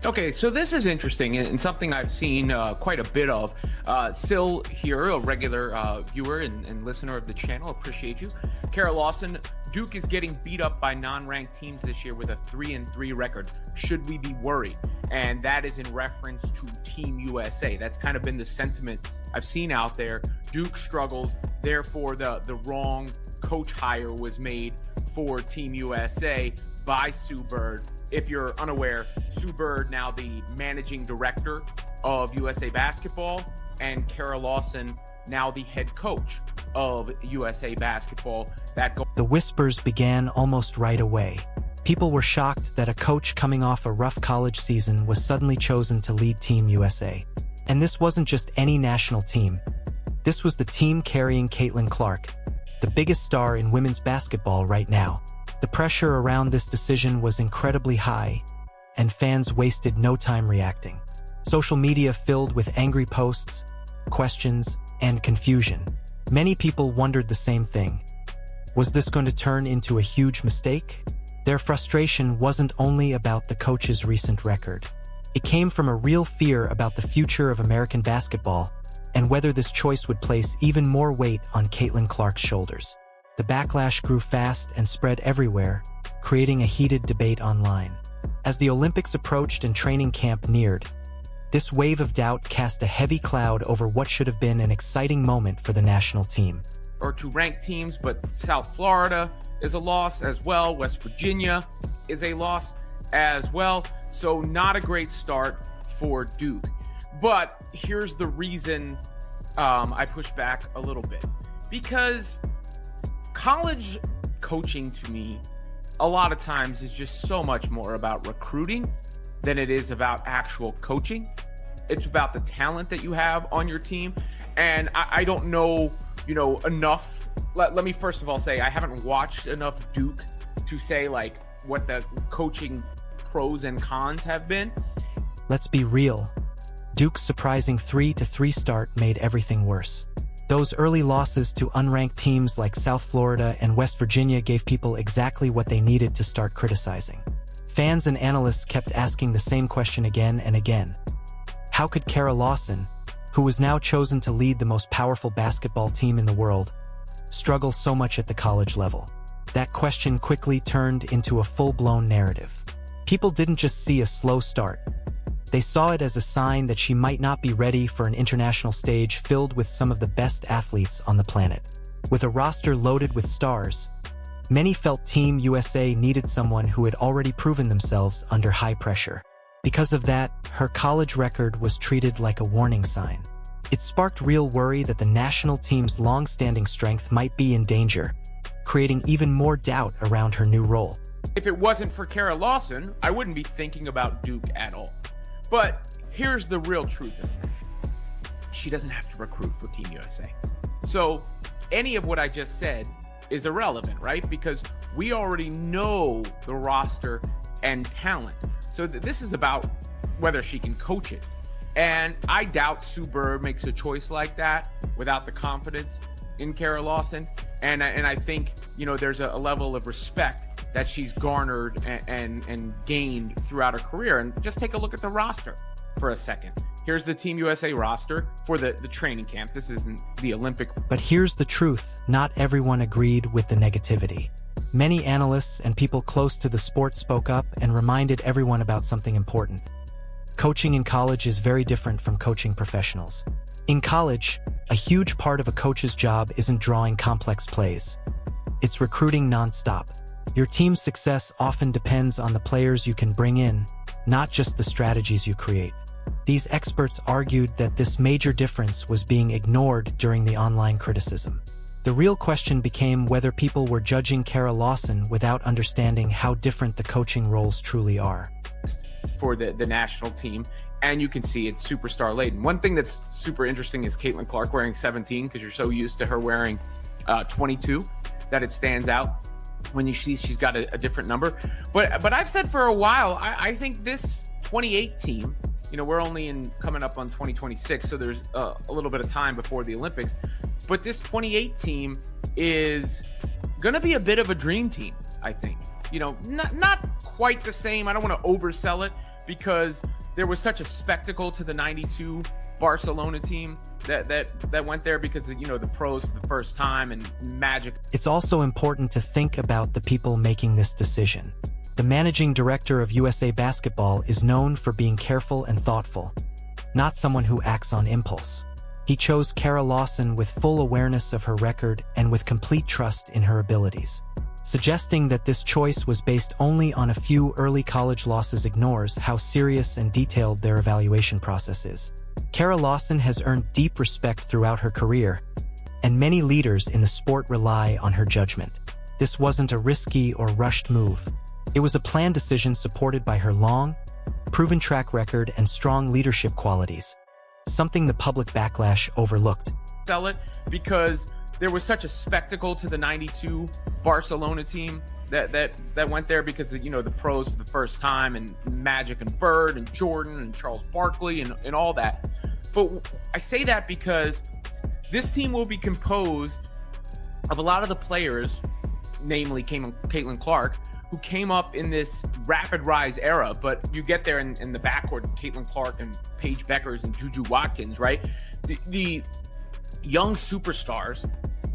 Okay, so this is interesting and something I've seen quite a bit of. Sil here, a regular viewer and listener of the channel, appreciate you. Kara Lawson, Duke is getting beat up by non-ranked teams this year with a 3-3 record. Should we be worried? And that is in reference to Team USA. That's kind of been the sentiment I've seen out there. Duke struggles, therefore the wrong coach hire was made for Team USA by Sue Bird. If you're unaware, Sue Bird, now the managing director of USA Basketball, and Kara Lawson, now the head coach of USA Basketball. The whispers began almost right away. People were shocked that a coach coming off a rough college season was suddenly chosen to lead Team USA. And this wasn't just any national team. This was the team carrying Caitlin Clark, the biggest star in women's basketball right now. The pressure around this decision was incredibly high, and fans wasted no time reacting. Social media filled with angry posts, questions, and confusion. Many people wondered the same thing. Was this going to turn into a huge mistake? Their frustration wasn't only about the coach's recent record. It came from a real fear about the future of American basketball and whether this choice would place even more weight on Caitlin Clark's shoulders. The backlash grew fast and spread everywhere, creating a heated debate online. As the Olympics approached and training camp neared, this wave of doubt cast a heavy cloud over what should have been an exciting moment for the national team. Or two ranked teams, but South Florida is a loss as well. West Virginia is a loss as well. So not a great start for Duke. But here's the reason I push back a little bit. Because college coaching to me, a lot of times is just so much more about recruiting than it is about actual coaching. It's about the talent that you have on your team. And I don't know, enough. Let me first of all say I haven't watched enough Duke to say like what the coaching pros and cons have been. Let's be real. Duke's surprising 3-3 start made everything worse. Those early losses to unranked teams like South Florida and West Virginia gave people exactly what they needed to start criticizing. Fans and analysts kept asking the same question again and again. How could Kara Lawson, who was now chosen to lead the most powerful basketball team in the world, struggle so much at the college level? That question quickly turned into a full-blown narrative. People didn't just see a slow start. They saw it as a sign that she might not be ready for an international stage filled with some of the best athletes on the planet. With a roster loaded with stars, many felt Team USA needed someone who had already proven themselves under high pressure. Because of that, her college record was treated like a warning sign. It sparked real worry that the national team's long-standing strength might be in danger, creating even more doubt around her new role. If it wasn't for Kara Lawson, I wouldn't be thinking about Duke at all. But here's the real truth of it. She doesn't have to recruit for Team USA. So any of what I just said is irrelevant, right? Because we already know the roster and talent. So this is about whether she can coach it. And I doubt Sue Bird makes a choice like that without the confidence in Kara Lawson. And I think, there's a level of respect that she's garnered and gained throughout her career. And just take a look at the roster for a second. Here's the Team USA roster for the training camp. This isn't the Olympic. But here's the truth. Not everyone agreed with the negativity. Many analysts and people close to the sport spoke up and reminded everyone about something important. Coaching in college is very different from coaching professionals. In college, a huge part of a coach's job isn't drawing complex plays. It's recruiting nonstop. Your team's success often depends on the players you can bring in, not just the strategies you create. These experts argued that this major difference was being ignored during the online criticism. The real question became whether people were judging Kara Lawson without understanding how different the coaching roles truly are. For the national team, and you can see it's superstar laden. One thing that's super interesting is Caitlin Clark wearing 17, because you're so used to her wearing 22 that it stands out when you see she's got a different number. But I've said for a while, I think this 28 team, we're only coming up on 2026, so there's a little bit of time before the Olympics. But this 28 team is going to be a bit of a dream team, I think. Not quite the same. I don't want to oversell it, because there was such a spectacle to the 92 Barcelona team that went there because, you know, the pros for the first time and magic. It's also important to think about the people making this decision. The managing director of USA Basketball is known for being careful and thoughtful, not someone who acts on impulse. He chose Kara Lawson with full awareness of her record and with complete trust in her abilities. Suggesting that this choice was based only on a few early college losses ignores how serious and detailed their evaluation process is. Kara Lawson has earned deep respect throughout her career, and many leaders in the sport rely on her judgment. This wasn't a risky or rushed move. It was a planned decision supported by her long, proven track record and strong leadership qualities, something the public backlash overlooked. Sell it because there was such a spectacle to the 92 Barcelona team that went there because, you know, the pros for the first time and Magic and Bird and Jordan and Charles Barkley and all that. But I say that because this team will be composed of a lot of the players, namely Caitlin Clark, who came up in this rapid rise era. But you get there in the backcourt, Caitlin Clark and Paige Beckers and Juju Watkins, right? The young superstars,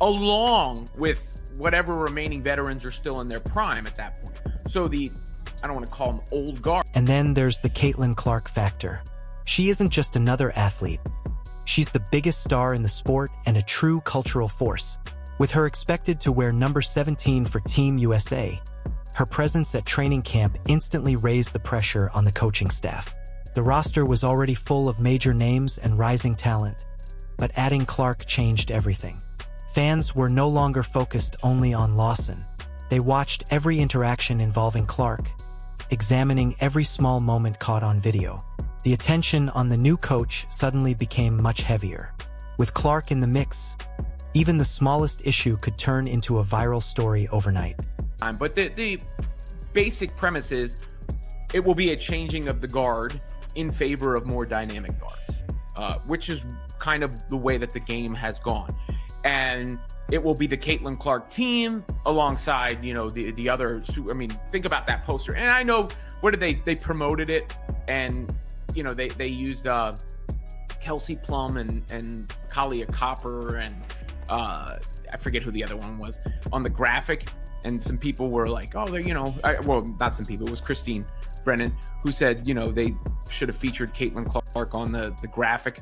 along with whatever remaining veterans are still in their prime at that point. So I don't want to call them old guard. And then there's the Caitlin Clark factor. She isn't just another athlete. She's the biggest star in the sport and a true cultural force. With her expected to wear number 17 for Team USA, her presence at training camp instantly raised the pressure on the coaching staff. The roster was already full of major names and rising talent, but adding Clark changed everything. Fans were no longer focused only on Lawson. They watched every interaction involving Clark, examining every small moment caught on video. The attention on the new coach suddenly became much heavier. With Clark in the mix, even the smallest issue could turn into a viral story overnight. But the basic premise is it will be a changing of the guard in favor of more dynamic guards, which is kind of the way that the game has gone. And it will be the Caitlin Clark team alongside, you know, the other. I mean, think about that poster. And I know, what did they promoted it, and you know they used Kelsey Plum and Kalia Copper and I forget who the other one was on the graphic. And some people were like, oh, you know, well, not some people, it was Christine Brennan who said, you know, they should have featured Caitlin Clark on the graphic.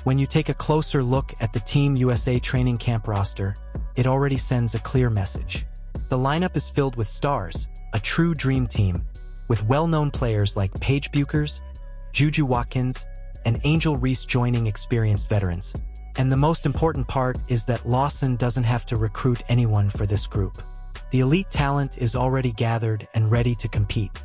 When you take a closer look at the Team USA training camp roster, it already sends a clear message. The lineup is filled with stars, a true dream team, with well-known players like Paige Beckers, Juju Watkins, and Angel Reese joining experienced veterans. And the most important part is that Lawson doesn't have to recruit anyone for this group. The elite talent is already gathered and ready to compete.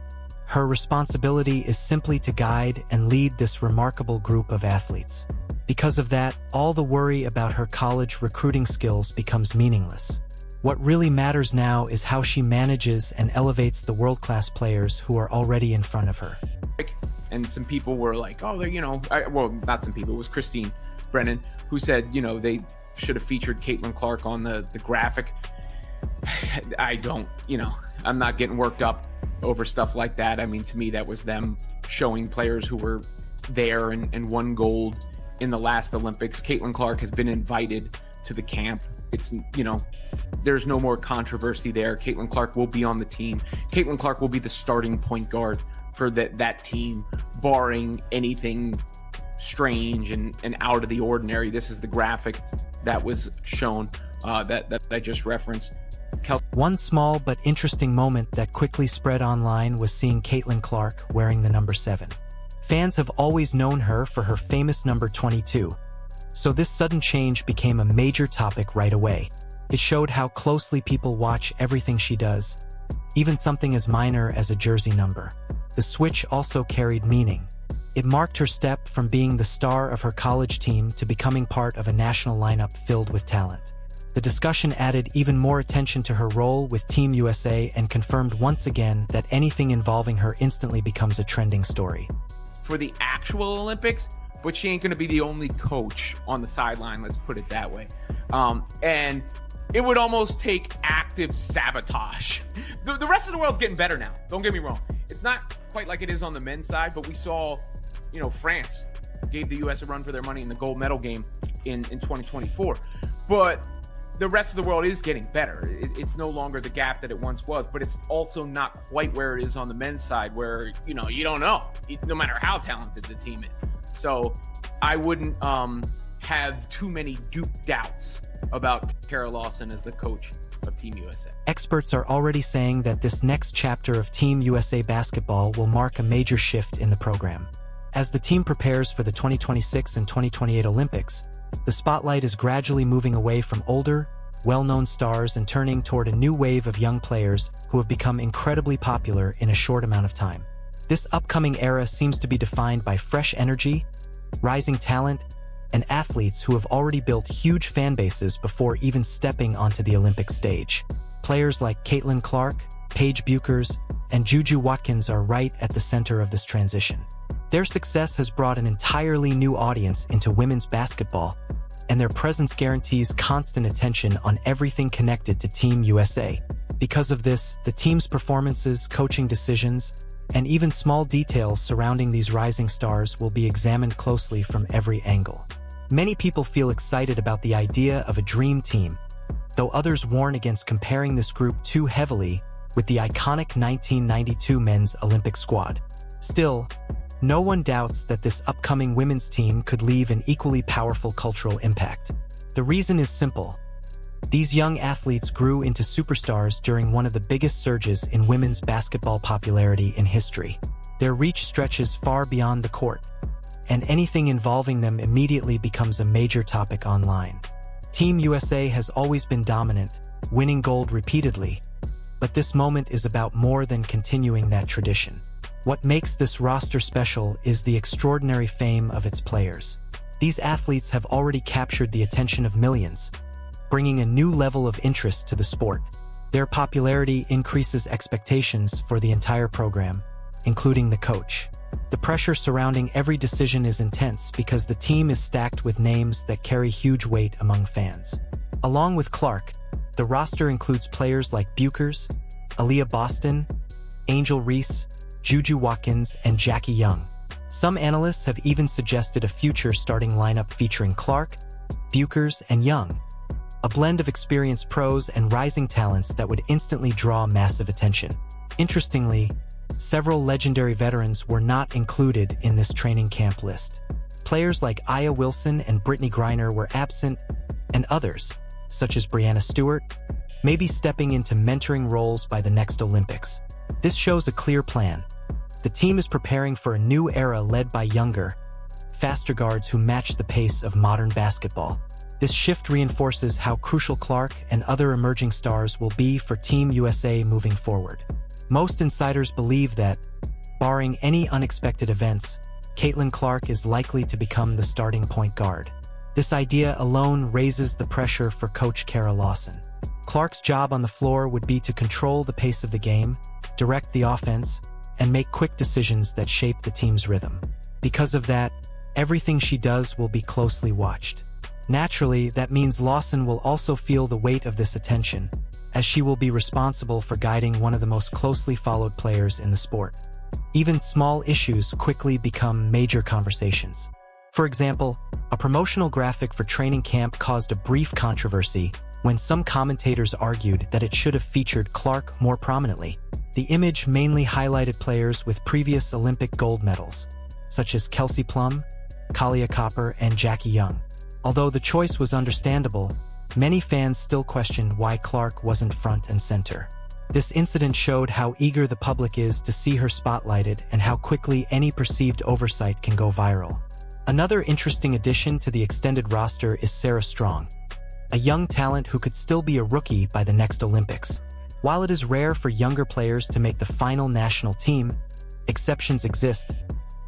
Her responsibility is simply to guide and lead this remarkable group of athletes. Because of that, all the worry about her college recruiting skills becomes meaningless. What really matters now is how she manages and elevates the world-class players who are already in front of her. And some people were like, oh, you know, well, not some people, it was Christine Brennan who said, you know, they should have featured Caitlin Clark on the graphic. I don't, you know, I'm not getting worked up over stuff like that. I mean, to me, that was them showing players who were there and won gold in the last Olympics. Caitlin Clark has been invited to the camp. It's, you know, there's no more controversy there. Caitlin Clark will be on the team. Caitlin Clark will be the starting point guard for that team, barring anything strange and out of the ordinary. This is the graphic that was shown that I just referenced. One small but interesting moment that quickly spread online was seeing Caitlin Clark wearing the number 7. Fans have always known her for her famous number 22, so this sudden change became a major topic right away. It showed how closely people watch everything she does, even something as minor as a jersey number. The switch also carried meaning. It marked her step from being the star of her college team to becoming part of a national lineup filled with talent. The discussion added even more attention to her role with Team USA and confirmed once again that anything involving her instantly becomes a trending story. For the actual Olympics, but she ain't going to be the only coach on the sideline, let's put it that way. And it would almost take active sabotage. The rest of the world's getting better now, don't get me wrong. It's not quite like it is on the men's side, but we saw, France gave the U.S. a run for their money in the gold medal game in 2024. But the rest of the world is getting better. It's no longer the gap that it once was, but it's also not quite where it is on the men's side where, you don't know, no matter how talented the team is. So I wouldn't have too many Duke doubts about Kara Lawson as the coach of Team USA. Experts are already saying that this next chapter of Team USA basketball will mark a major shift in the program. As the team prepares for the 2026 and 2028 Olympics, the spotlight is gradually moving away from older, well-known stars and turning toward a new wave of young players who have become incredibly popular in a short amount of time. This upcoming era seems to be defined by fresh energy, rising talent, and athletes who have already built huge fan bases before even stepping onto the Olympic stage. Players like Caitlin Clark, Paige Bueckers, and Juju Watkins are right at the center of this transition. Their success has brought an entirely new audience into women's basketball, and their presence guarantees constant attention on everything connected to Team USA. Because of this, the team's performances, coaching decisions, and even small details surrounding these rising stars will be examined closely from every angle. Many people feel excited about the idea of a dream team, though others warn against comparing this group too heavily with the iconic 1992 men's Olympic squad. Still, no one doubts that this upcoming women's team could leave an equally powerful cultural impact. The reason is simple. These young athletes grew into superstars during one of the biggest surges in women's basketball popularity in history. Their reach stretches far beyond the court, and anything involving them immediately becomes a major topic online. Team USA has always been dominant, winning gold repeatedly, but this moment is about more than continuing that tradition. What makes this roster special is the extraordinary fame of its players. These athletes have already captured the attention of millions, bringing a new level of interest to the sport. Their popularity increases expectations for the entire program, including the coach. The pressure surrounding every decision is intense because the team is stacked with names that carry huge weight among fans. Along with Clark, the roster includes players like Bueckers, Aaliyah Boston, Angel Reese, Juju Watkins, and Jackie Young. Some analysts have even suggested a future starting lineup featuring Clark, Bueckers, and Young, a blend of experienced pros and rising talents that would instantly draw massive attention. Interestingly, several legendary veterans were not included in this training camp list. Players like Aya Wilson and Brittany Griner were absent, and others, such as Breanna Stewart, may be stepping into mentoring roles by the next Olympics. This shows a clear plan. The team is preparing for a new era led by younger, faster guards who match the pace of modern basketball. This shift reinforces how crucial Clark and other emerging stars will be for Team USA moving forward. Most insiders believe that, barring any unexpected events, Caitlin Clark is likely to become the starting point guard. This idea alone raises the pressure for Coach Kara Lawson. Clark's job on the floor would be to control the pace of the game, direct the offense, and make quick decisions that shape the team's rhythm. Because of that, everything she does will be closely watched. Naturally, that means Lawson will also feel the weight of this attention, as she will be responsible for guiding one of the most closely followed players in the sport. Even small issues quickly become major conversations. For example, a promotional graphic for training camp caused a brief controversy when some commentators argued that it should have featured Clark more prominently. The image mainly highlighted players with previous Olympic gold medals, such as Kelsey Plum, Kalia Copper, and Jackie Young. Although the choice was understandable, many fans still questioned why Clark wasn't front and center. This incident showed how eager the public is to see her spotlighted and how quickly any perceived oversight can go viral. Another interesting addition to the extended roster is Sarah Strong, a young talent who could still be a rookie by the next Olympics. While it is rare for younger players to make the final national team, exceptions exist.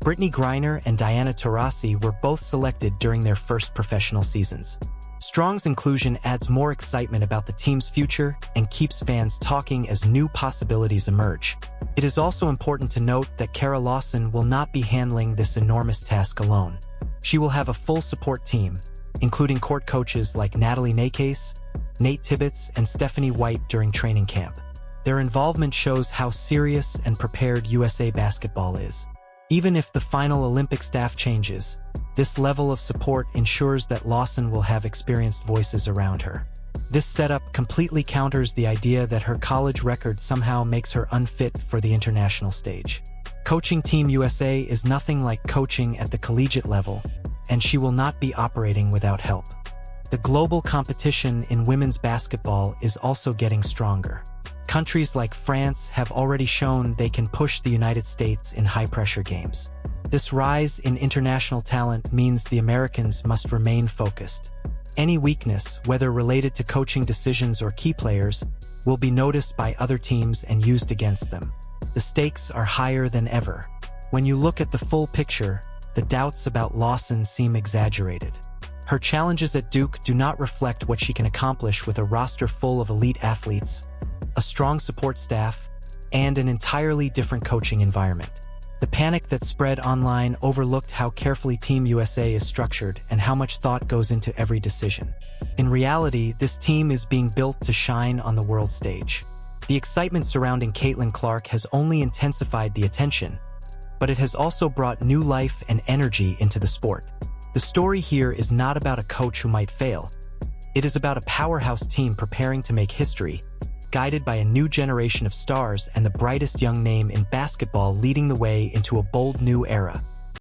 Brittany Griner and Diana Taurasi were both selected during their first professional seasons. Strong's inclusion adds more excitement about the team's future and keeps fans talking as new possibilities emerge. It is also important to note that Kara Lawson will not be handling this enormous task alone. She will have a full support team, including court coaches like Natalie Nakase, Nate Tibbetts, and Stephanie White during training camp. Their involvement shows how serious and prepared USA basketball is. Even if the final Olympic staff changes, this level of support ensures that Lawson will have experienced voices around her. This setup completely counters the idea that her college record somehow makes her unfit for the international stage. Coaching Team USA is nothing like coaching at the collegiate level, and she will not be operating without help. The global competition in women's basketball is also getting stronger. Countries like France have already shown they can push the United States in high-pressure games. This rise in international talent means the Americans must remain focused. Any weakness, whether related to coaching decisions or key players, will be noticed by other teams and used against them. The stakes are higher than ever. When you look at the full picture, the doubts about Lawson seem exaggerated. Her challenges at Duke do not reflect what she can accomplish with a roster full of elite athletes, a strong support staff, and an entirely different coaching environment. The panic that spread online overlooked how carefully Team USA is structured and how much thought goes into every decision. In reality, this team is being built to shine on the world stage. The excitement surrounding Caitlin Clark has only intensified the attention, but it has also brought new life and energy into the sport. The story here is not about a coach who might fail. It is about a powerhouse team preparing to make history, guided by a new generation of stars and the brightest young name in basketball leading the way into a bold new era.